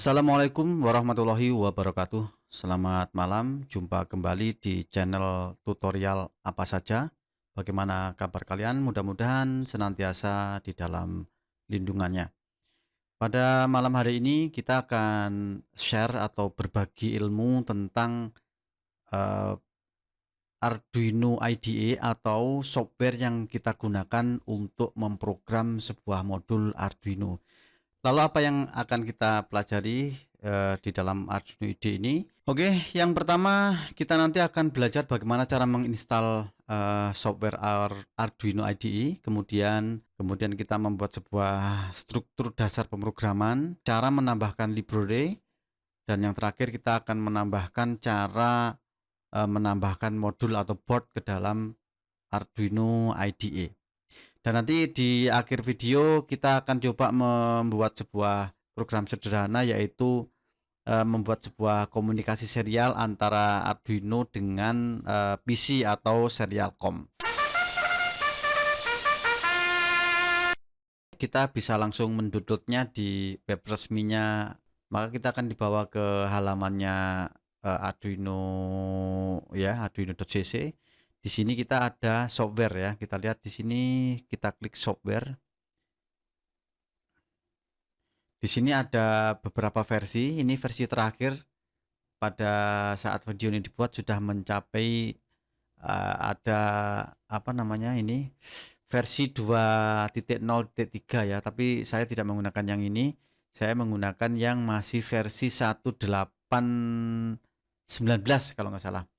Assalamualaikum warahmatullahi wabarakatuh. Selamat malam, jumpa kembali di channel tutorial apa saja. Bagaimana kabar kalian? Mudah-mudahan senantiasa di dalam lindungannya. Pada malam hari ini kita akan share atau berbagi ilmu tentang eh, Arduino IDE atau software yang kita gunakan untuk memprogram sebuah modul Arduino. Lalu apa yang akan kita pelajari di dalam Arduino IDE ini? Oke, yang pertama kita nanti akan belajar bagaimana cara menginstal software Arduino IDE, kemudian kita membuat sebuah struktur dasar pemrograman, cara menambahkan library, dan yang terakhir kita akan menambahkan cara menambahkan modul atau board ke dalam Arduino IDE. Dan nanti di akhir video kita akan coba membuat sebuah program sederhana, yaitu membuat sebuah komunikasi serial antara Arduino dengan PC atau serial COM. Kita bisa langsung mendownloadnya di web resminya, maka kita akan dibawa ke halamannya Arduino ya, arduino.cc. Di sini kita ada software ya. Kita lihat di sini, kita klik software. Di sini ada beberapa versi. Ini versi terakhir pada saat video ini dibuat sudah mencapai ada apa namanya ini versi 2.0.3 ya. Tapi saya tidak menggunakan yang ini. Saya menggunakan yang masih versi 1.8.19 kalau nggak salah.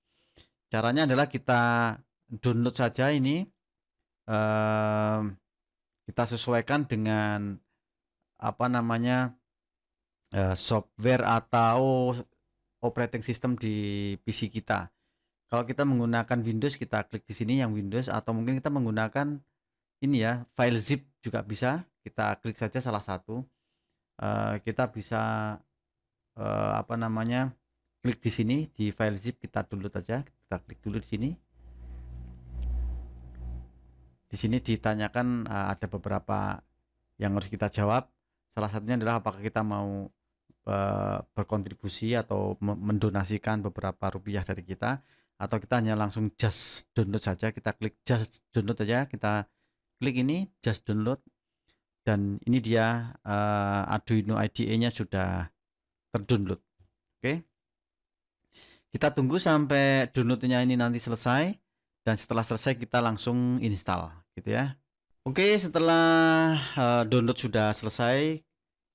Caranya adalah kita download saja ini, kita sesuaikan dengan apa namanya software atau operating system di PC kita. Kalau kita menggunakan Windows, kita klik di sini yang Windows, atau mungkin kita menggunakan ini ya, file zip juga bisa. Kita klik saja salah satu. Kita bisa apa namanya klik di sini di file zip, kita download aja. Kita klik dulu di sini. Di sini ditanyakan ada beberapa yang harus kita jawab. Salah satunya adalah apakah kita mau berkontribusi atau mendonasikan beberapa rupiah dari kita, atau kita hanya langsung just download saja. Kita klik just download aja, kita klik ini just download, dan ini dia Arduino IDE-nya sudah terdownload. Oke, kita tunggu sampai downloadnya ini nanti selesai, dan setelah selesai kita langsung install gitu ya. Oke, setelah download sudah selesai,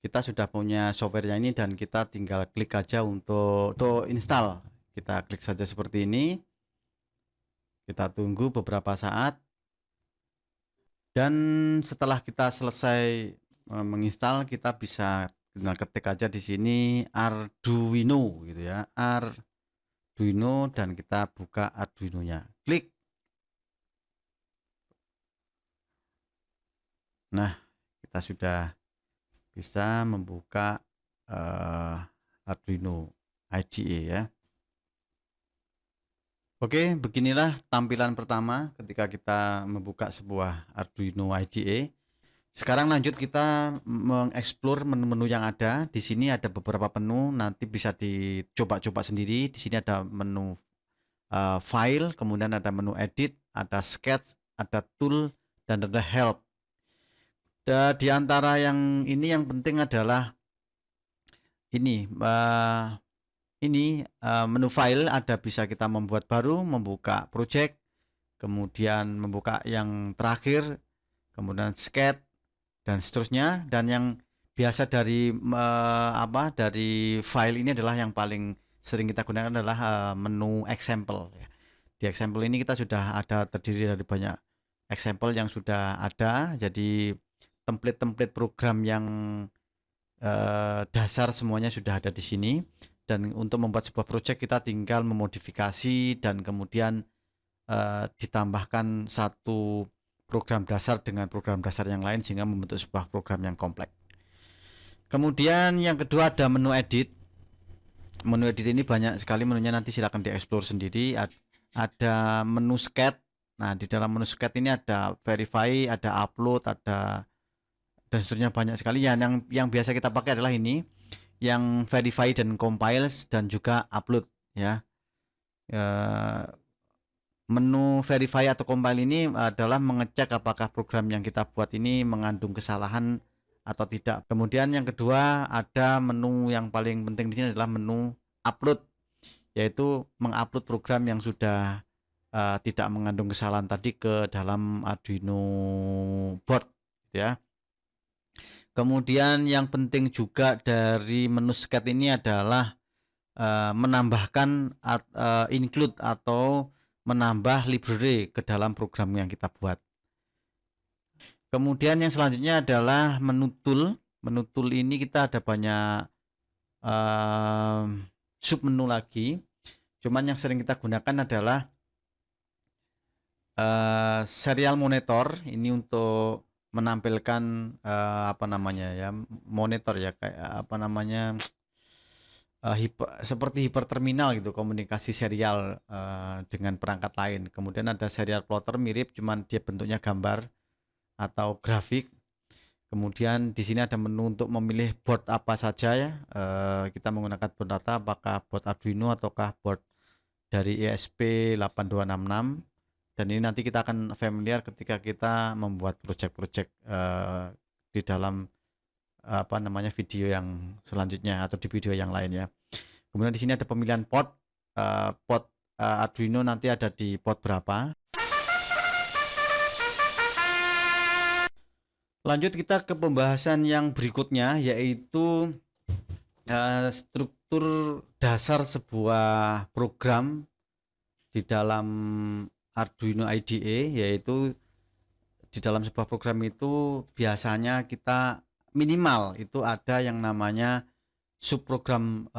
kita sudah punya softwarenya ini, dan kita tinggal klik aja untuk install. Kita klik saja seperti ini. Kita tunggu beberapa saat. Dan setelah kita selesai menginstal, kita bisa tinggal ketik aja di sini Arduino gitu ya. Arduino, dan kita buka Arduino-nya. Klik. Nah, kita sudah bisa membuka Arduino IDE ya. Oke, beginilah tampilan pertama ketika kita membuka sebuah Arduino IDE. Sekarang lanjut kita mengeksplor menu-menu yang ada. Di sini ada beberapa menu, nanti bisa dicoba-coba sendiri. Di sini ada menu file, kemudian ada menu edit, ada sketch, ada tool, dan ada help. Di antara yang ini yang penting adalah ini menu file, ada bisa kita membuat baru, membuka project, kemudian membuka yang terakhir, kemudian sketch, dan seterusnya. Dan yang biasa dari dari file ini adalah yang paling sering kita gunakan adalah menu example ya. Di example ini kita sudah ada terdiri dari banyak example yang sudah ada, jadi template-template program yang dasar semuanya sudah ada di sini. Dan untuk membuat sebuah project kita tinggal memodifikasi dan kemudian ditambahkan satu program dasar dengan program dasar yang lain sehingga membentuk sebuah program yang kompleks. Kemudian yang kedua ada menu edit. Menu edit ini banyak sekali menunya, nanti silakan dieksplor sendiri. Ada menu sketch. Nah, di dalam menu sketch ini ada verify, ada upload, ada dan seterusnya, banyak sekali ya. Yang biasa kita pakai adalah ini yang verify dan compiles dan juga upload ya. Eh, Menu verify atau compile ini adalah mengecek apakah program yang kita buat ini mengandung kesalahan atau tidak. Kemudian yang kedua ada menu yang paling penting di sini adalah menu upload, yaitu mengupload program yang sudah tidak mengandung kesalahan tadi ke dalam Arduino board ya. Kemudian yang penting juga dari menu scat ini adalah menambahkan include atau menambah library ke dalam program yang kita buat. Kemudian yang selanjutnya adalah menu tool. Menu tool ini kita ada banyak sub menu lagi. Cuman yang sering kita gunakan adalah serial monitor. Ini untuk menampilkan apa namanya ya, monitor ya, kayak apa namanya, seperti hiperterminal gitu, komunikasi serial dengan perangkat lain. Kemudian ada serial plotter mirip, cuman dia bentuknya gambar atau grafik. Kemudian di sini ada menu untuk memilih board apa saja ya. Kita menggunakan board data, apakah board Arduino ataukah board dari ESP8266. Dan ini nanti kita akan familiar ketika kita membuat project-project di dalam apa namanya video yang selanjutnya atau di video yang lain ya. Kemudian di sini ada pemilihan port, Arduino nanti ada di port berapa. Lanjut kita ke pembahasan yang berikutnya, yaitu struktur dasar sebuah program di dalam Arduino IDE, yaitu di dalam sebuah program itu biasanya kita minimal itu ada yang namanya subprogram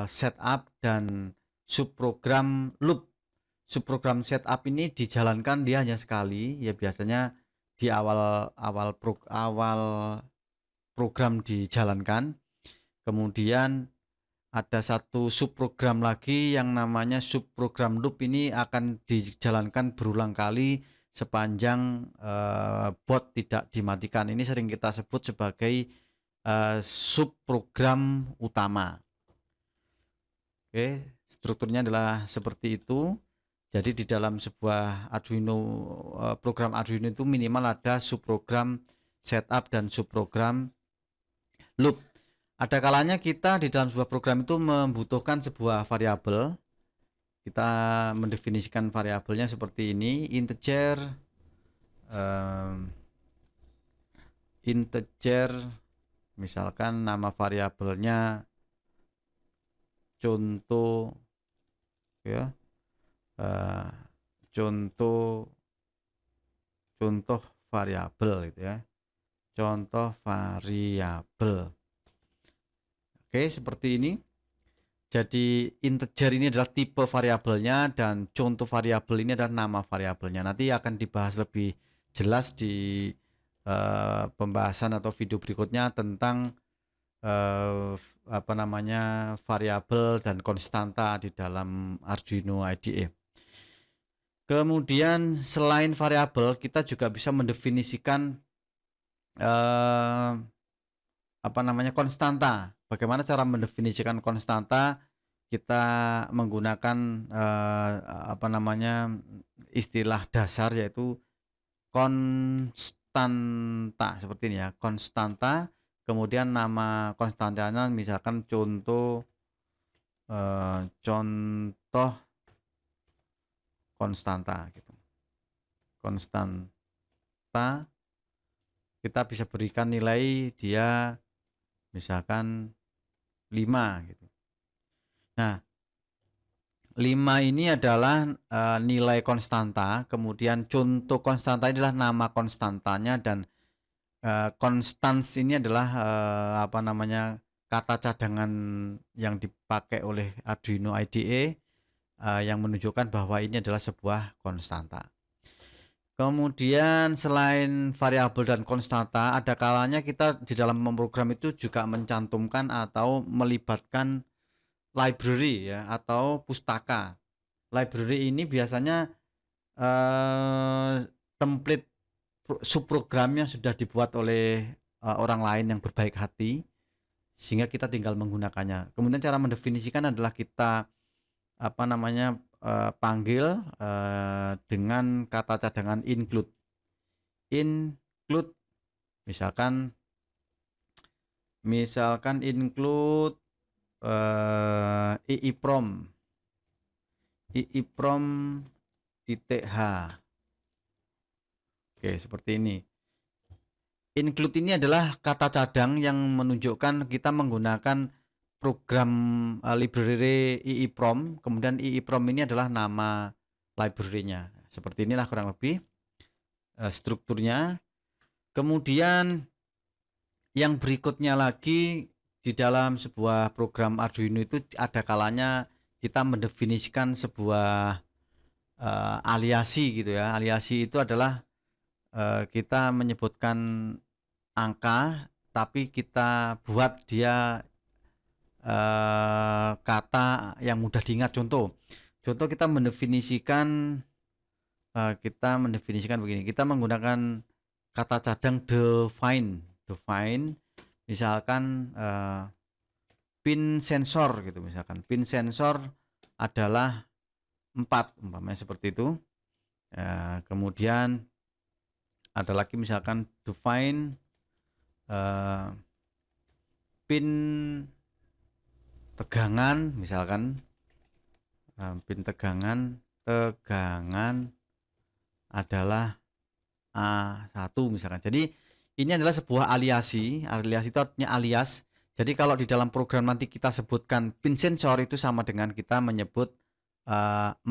setup dan subprogram loop. Subprogram setup ini dijalankan dia hanya sekali ya, biasanya di awal program dijalankan. Kemudian ada satu subprogram lagi yang namanya subprogram loop, ini akan dijalankan berulang kali sepanjang boot tidak dimatikan. Ini sering kita sebut sebagai subprogram utama. Oke, strukturnya adalah seperti itu. Jadi di dalam sebuah Arduino, program Arduino itu minimal ada subprogram setup dan subprogram loop. Ada kalanya kita di dalam sebuah program itu membutuhkan sebuah variabel. Kita mendefinisikan variabelnya seperti ini, integer, misalkan nama variabelnya contoh ya, contoh variabel gitu ya, contoh variabel. Oke, seperti ini. Jadi integer ini adalah tipe variabelnya dan contoh variabel ini adalah nama variabelnya. Nanti akan dibahas lebih jelas di pembahasan atau video berikutnya tentang apa namanya, variabel dan konstanta di dalam Arduino IDE. Kemudian selain variabel, kita juga bisa mendefinisikan apa namanya, konstanta. Bagaimana cara mendefinisikan konstanta? Kita menggunakan apa namanya, istilah dasar yaitu konstanta, seperti ini ya, konstanta. Kemudian nama konstantanya misalkan contoh konstanta gitu. Konstanta, kita bisa berikan nilai dia misalkan 5 gitu. Nah, 5 ini adalah nilai konstanta, kemudian contoh konstanta adalah nama konstantanya, dan constants ini adalah apa namanya, kata cadangan yang dipakai oleh Arduino IDE yang menunjukkan bahwa ini adalah sebuah konstanta. Kemudian selain variabel dan konstanta, ada kalanya kita di dalam memprogram itu juga mencantumkan atau melibatkan library ya, atau pustaka. Library ini biasanya template subprogramnya sudah dibuat oleh orang lain yang berbaik hati, sehingga kita tinggal menggunakannya. Kemudian cara mendefinisikan adalah kita panggil dengan kata cadangan include. Include misalkan include iiprom titik h. Oke, seperti ini. Include ini adalah kata cadang yang menunjukkan kita menggunakan program library iiprom, kemudian iiprom ini adalah nama library-nya. Seperti inilah kurang lebih strukturnya. Kemudian yang berikutnya lagi di dalam sebuah program Arduino itu ada kalanya kita mendefinisikan sebuah aliasi gitu ya. Aliasi itu adalah kita menyebutkan angka tapi kita buat dia kata yang mudah diingat. Contoh kita mendefinisikan begini, kita menggunakan kata cadang define misalkan pin sensor gitu, misalkan pin sensor adalah 4 umpamanya seperti itu. Kemudian ada lagi misalkan define pin tegangan, misalkan pin tegangan adalah A1 misalkan. Jadi ini adalah sebuah aliasi itu artinya alias. Jadi kalau di dalam program nanti kita sebutkan pin sensor itu sama dengan kita menyebut 4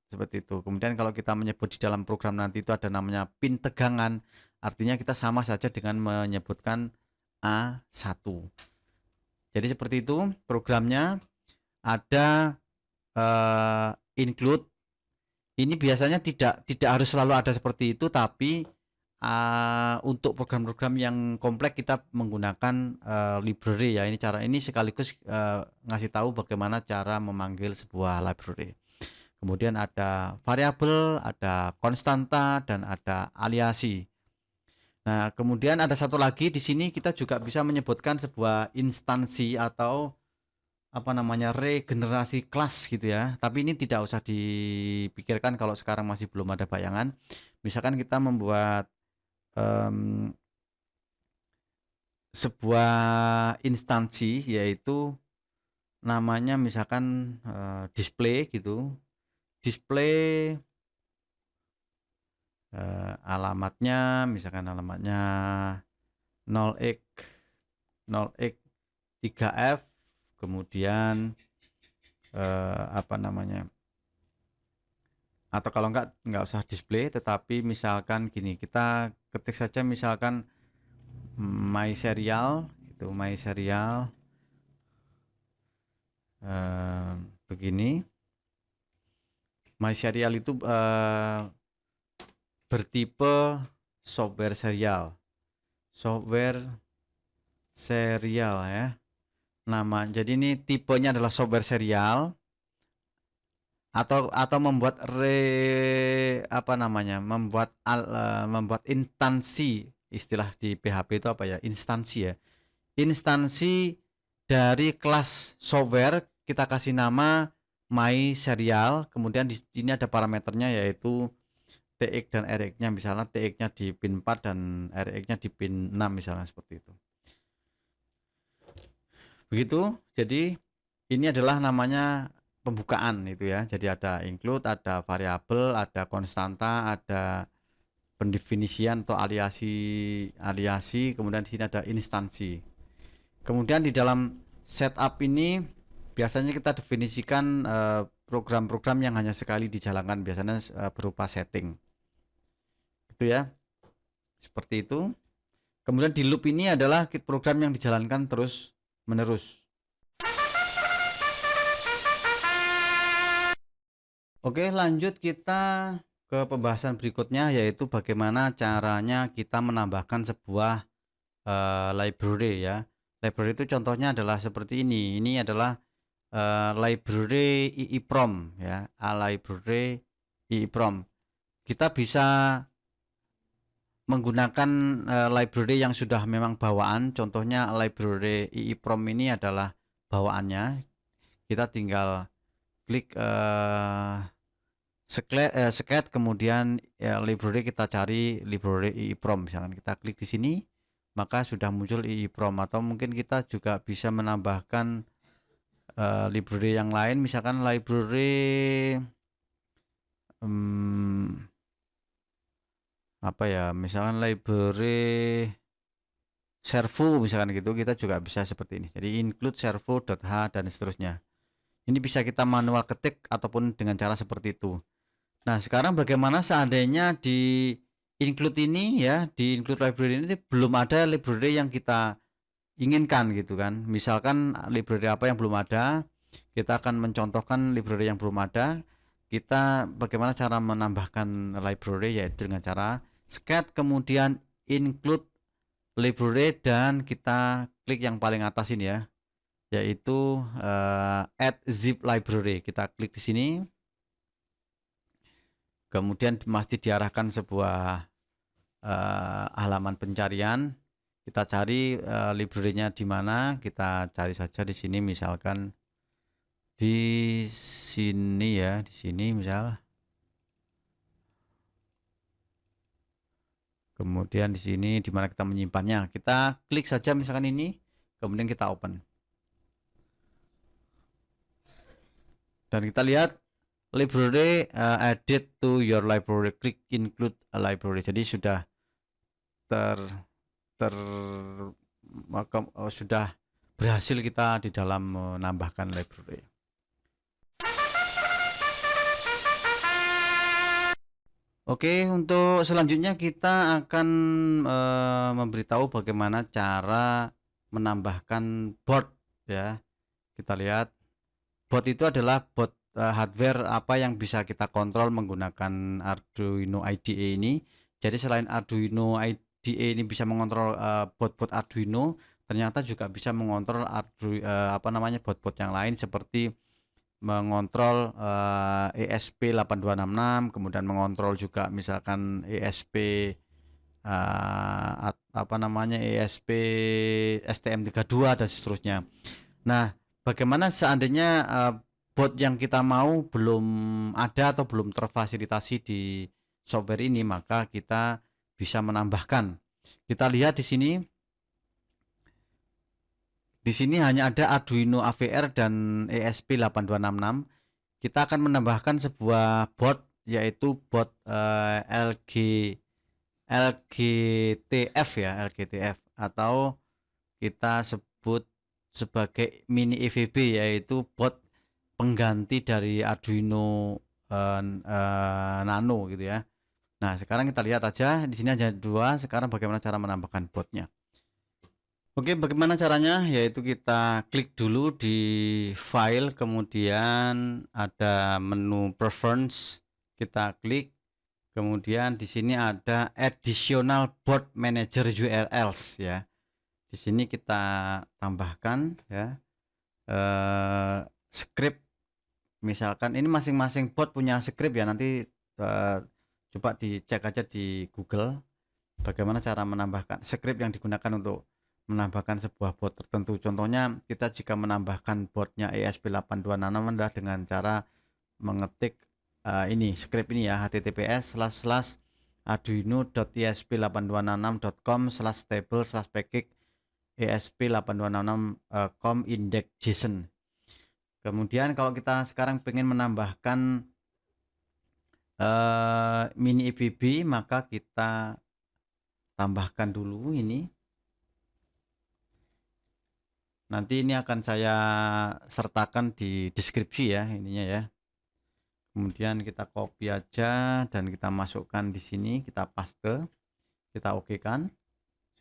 seperti itu. Kemudian kalau kita menyebut di dalam program nanti itu ada namanya pin tegangan, artinya kita sama saja dengan menyebutkan A1. Jadi seperti itu programnya. Ada include. Ini biasanya tidak harus selalu ada seperti itu, tapi untuk program-program yang kompleks kita menggunakan library ya. Ini sekaligus ngasih tahu bagaimana cara memanggil sebuah library. Kemudian ada variabel, ada konstanta, dan ada aliasi. Nah, kemudian ada satu lagi di sini kita juga bisa menyebutkan sebuah instansi atau regenerasi kelas gitu ya. Tapi ini tidak usah dipikirkan kalau sekarang masih belum ada bayangan. Misalkan kita membuat sebuah instansi, yaitu namanya misalkan display gitu. Display alamatnya misalkan alamatnya 0x3f, kemudian atau kalau enggak usah display, tetapi misalkan gini, kita ketik saja misalkan my serial gitu, begini. My serial itu bertipe software serial ya. Jadi ini tipenya adalah software serial, atau membuat membuat instansi, istilah di PHP itu apa ya, instansi ya. Instansi dari kelas software kita kasih nama my serial, kemudian di sini ada parameternya yaitu TX dan RX-nya, misalnya TX-nya di pin 4 dan RX-nya di pin 6 misalnya seperti itu. Begitu. Jadi ini adalah namanya pembukaan itu ya. Jadi ada include, ada variabel, ada konstanta, ada pendefinisian atau aliasi, kemudian di sini ada instansi. Kemudian di dalam setup ini biasanya kita definisikan program-program yang hanya sekali dijalankan, biasanya berupa setting. Gitu ya. Seperti itu. Kemudian di loop ini adalah program yang dijalankan terus menerus. Oke, lanjut kita ke pembahasan berikutnya, yaitu bagaimana caranya kita menambahkan sebuah library ya. Library itu contohnya adalah seperti ini. Ini adalah library iiprom ya, library iiprom. Kita bisa menggunakan library yang sudah memang bawaan, contohnya library EEPROM ini adalah bawaannya. Kita tinggal klik scat, kemudian library kita cari library EEPROM, misalkan kita klik di sini, maka sudah muncul EEPROM. Atau mungkin kita juga bisa menambahkan library yang lain, misalkan library apa ya, misalkan library servo misalkan gitu, kita juga bisa seperti ini. Jadi include servo.h dan seterusnya. Ini bisa kita manual ketik ataupun dengan cara seperti itu. Nah, sekarang bagaimana seandainya di include ini ya, di include library ini belum ada library yang kita inginkan gitu kan. Misalkan library apa yang belum ada, kita akan mencontohkan library yang belum ada. Kita bagaimana cara menambahkan library, yaitu dengan cara scat kemudian include library dan kita klik yang paling atas ini ya, yaitu add zip library. Kita klik di sini. Kemudian masih diarahkan sebuah halaman pencarian. Kita cari library-nya di mana, kita cari saja di sini, misalkan di sini ya, di sini misal. Kemudian di sini di mana kita menyimpannya, kita klik saja misalkan ini, kemudian kita open. Dan kita lihat library added to your library, klik include a library. Jadi sudah sudah berhasil kita di dalam menambahkan library. Oke, untuk selanjutnya kita akan memberitahu bagaimana cara menambahkan board ya. Kita lihat board itu adalah board hardware apa yang bisa kita kontrol menggunakan Arduino IDE ini. Jadi selain Arduino IDE ini bisa mengontrol board-board Arduino, ternyata juga bisa mengontrol board-board yang lain seperti mengontrol ESP8266, kemudian mengontrol juga misalkan ESP ESP STM32 dan seterusnya. Nah, bagaimana seandainya board yang kita mau belum ada atau belum terfasilitasi di software ini, maka kita bisa menambahkan. Kita lihat di sini. Di sini hanya ada Arduino AVR dan ESP8266. Kita akan menambahkan sebuah board, yaitu board LGTF ya, LGTF, atau kita sebut sebagai mini EVB, yaitu board pengganti dari Arduino Nano gitu ya. Nah, sekarang kita lihat aja, di sini ada dua. Sekarang bagaimana cara menambahkan boardnya? Oke, bagaimana caranya? Yaitu kita klik dulu di file, kemudian ada menu preference, kita klik, kemudian di sini ada additional board manager URLs ya. Di sini kita tambahkan ya script, misalkan ini masing-masing board punya script ya. Nanti coba dicek aja di Google bagaimana cara menambahkan script yang digunakan untuk menambahkan sebuah board tertentu. Contohnya kita jika menambahkan boardnya ESP8266 adalah dengan cara mengetik ini script ini ya, https://arduino.esp8266.com/table/package ESP8266 index.json. Kemudian kalau kita sekarang pengen menambahkan mini EBB, maka kita tambahkan dulu ini. Nanti ini akan saya sertakan di deskripsi ya ininya ya. Kemudian kita copy aja dan kita masukkan di sini, kita paste, kita oke kan,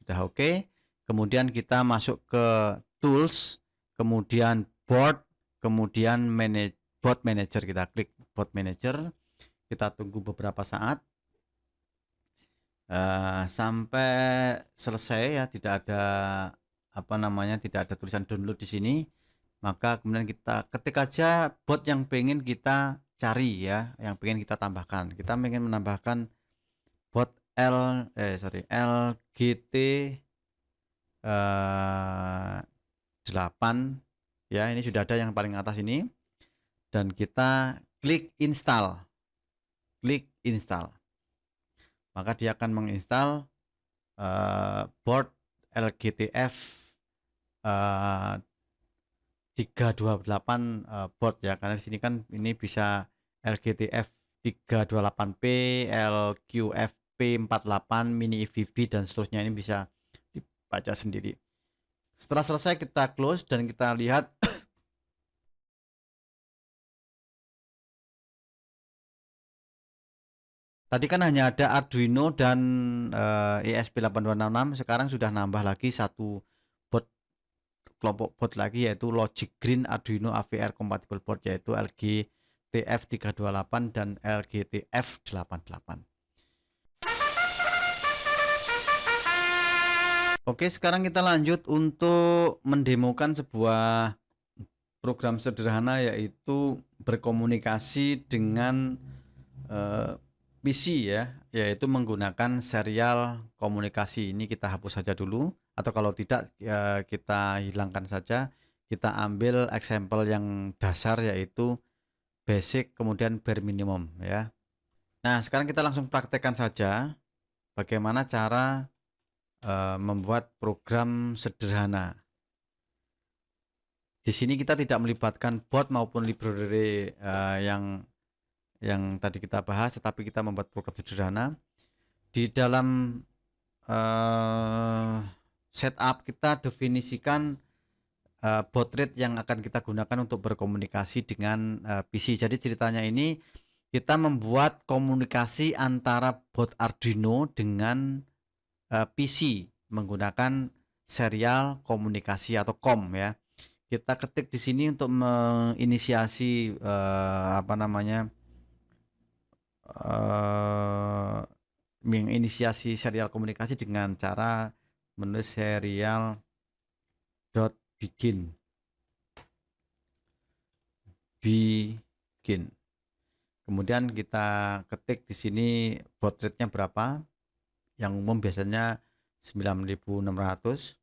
sudah oke. Kemudian kita masuk ke tools, kemudian board, kemudian board manager, kita klik board manager, kita tunggu beberapa saat sampai selesai ya, tidak ada tidak ada tulisan download di sini. Maka kemudian kita ketik aja board yang pengen kita cari ya, yang pengen kita tambahkan. Kita pengen menambahkan board LGT 8 ya, ini sudah ada yang paling atas ini, dan kita klik install. Maka dia akan menginstal board LGTF 328 board ya, karena di sini kan ini bisa LGTF 328P, LQFP 48, mini EVB dan seterusnya, ini bisa dibaca sendiri. Setelah selesai kita close dan kita lihat tadi kan hanya ada Arduino dan ESP8266, sekarang sudah nambah lagi satu board, kelompok board lagi, yaitu Logic Green Arduino AVR Compatible Board, yaitu LGTF328 dan LGTF88. Oke, sekarang kita lanjut untuk mendemokan sebuah program sederhana, yaitu berkomunikasi dengan PC ya, yaitu menggunakan serial komunikasi. Ini kita hapus saja dulu, atau kalau tidak kita hilangkan saja. Kita ambil example yang dasar, yaitu basic kemudian bare minimum ya. Nah, sekarang kita langsung praktekkan saja bagaimana cara membuat program sederhana. Di sini kita tidak melibatkan board maupun library yang tadi kita bahas, tetapi kita membuat program sederhana. Di dalam setup kita definisikan baud rate yang akan kita gunakan untuk berkomunikasi dengan PC. Jadi ceritanya ini kita membuat komunikasi antara board Arduino dengan PC menggunakan serial komunikasi atau COM ya. Kita ketik di sini untuk menginisiasi menginisiasi serial komunikasi dengan cara menulis serial begin. Kemudian kita ketik di sini baud rate-nya berapa. Yang umum biasanya 9600.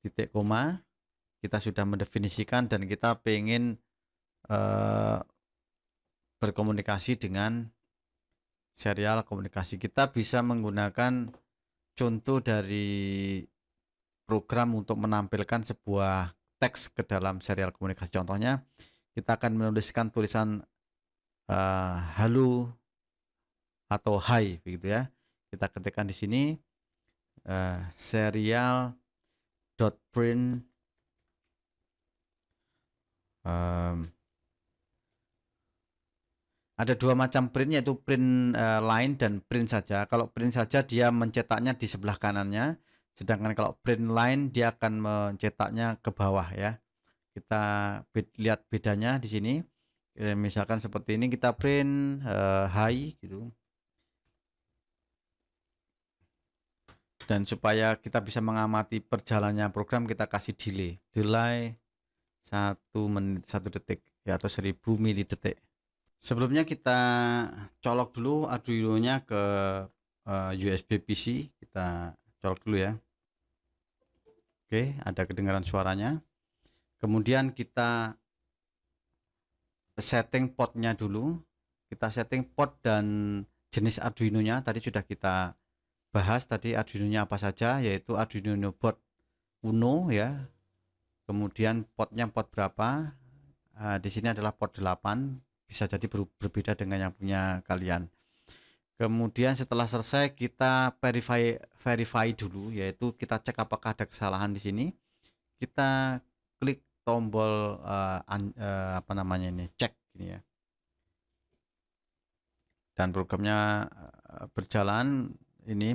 Titik koma. Kita sudah mendefinisikan dan kita pengen berkomunikasi dengan serial komunikasi. Kita bisa menggunakan contoh dari program untuk menampilkan sebuah teks ke dalam serial komunikasi. Contohnya, kita akan menuliskan tulisan halo atau hai begitu ya. Kita ketikkan di sini serial.print ada dua macam print, yaitu print line dan print saja. Kalau print saja dia mencetaknya di sebelah kanannya, sedangkan kalau print line dia akan mencetaknya ke bawah ya. Kita lihat bedanya di sini. Misalkan seperti ini, kita print high gitu. Dan supaya kita bisa mengamati perjalannya program, kita kasih delay 1 detik ya, atau 1000 milidetik. Sebelumnya kita colok dulu Arduino-nya ke USB PC. Kita colok dulu ya. Oke, ada kedengaran suaranya. Kemudian kita setting portnya dulu. Kita setting port dan jenis Arduino-nya tadi sudah kita bahas. Tadi Arduino-nya apa saja, yaitu Arduino board Uno ya. Kemudian portnya port berapa. Di sini adalah port 8. Bisa jadi berbeda dengan yang punya kalian. Kemudian setelah selesai kita verify dulu, yaitu kita cek apakah ada kesalahan di sini. Kita klik tombol cek ini ya. Dan programnya berjalan, ini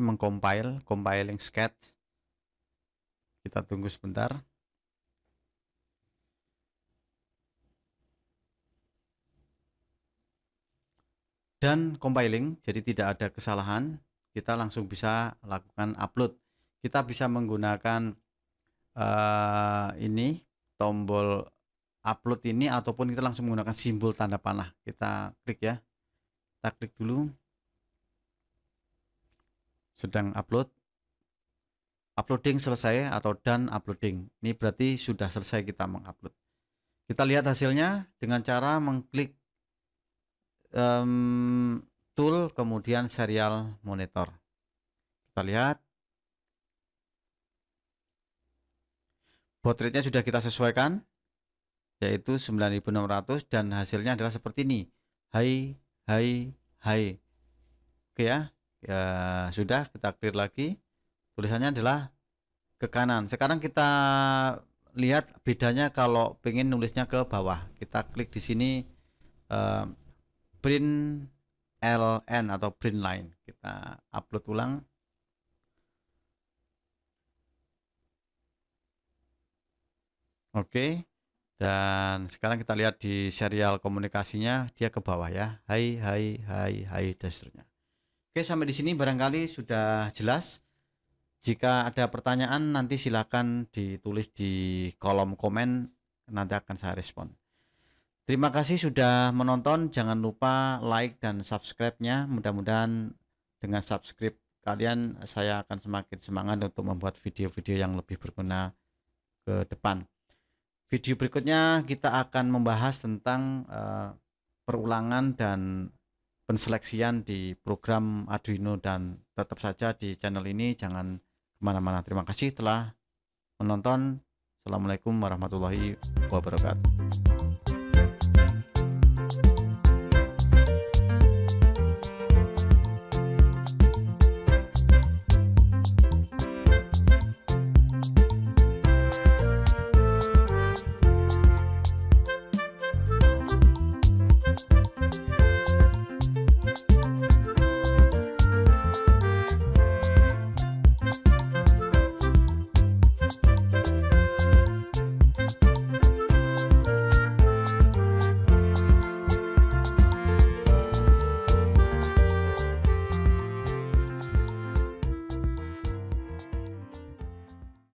compiling sketch. Kita tunggu sebentar. Dan compiling, jadi tidak ada kesalahan. Kita langsung bisa lakukan upload. Kita bisa menggunakan ini tombol upload ini, ataupun kita langsung menggunakan simbol tanda panah. Kita klik ya. Kita klik dulu. sedang uploading selesai atau done uploading. Ini berarti sudah selesai kita mengupload. Kita lihat hasilnya dengan cara mengklik tool kemudian serial monitor. Kita lihat baud rate-nya sudah kita sesuaikan, yaitu 9600, dan hasilnya adalah seperti ini. High, high, high. Oke ya. Ya sudah, kita clear lagi. Tulisannya adalah ke kanan. Sekarang kita lihat bedanya kalau pengen nulisnya ke bawah. Kita klik di sini print LN atau print line. Kita upload ulang. Oke. Dan sekarang kita lihat di serial komunikasinya, dia ke bawah ya. Hai, hai, hai, hai, dan seterusnya. Oke, sampai di sini barangkali sudah jelas. Jika ada pertanyaan nanti silakan ditulis di kolom komen, nanti akan saya respon. Terima kasih sudah menonton. Jangan lupa like dan subscribe-nya. Mudah-mudahan dengan subscribe kalian saya akan semakin semangat untuk membuat video-video yang lebih berguna ke depan. Video berikutnya kita akan membahas tentang perulangan dan penseleksian di program Arduino, dan tetap saja di channel ini, jangan kemana-mana. Terima kasih telah menonton. Assalamualaikum warahmatullahi wabarakatuh.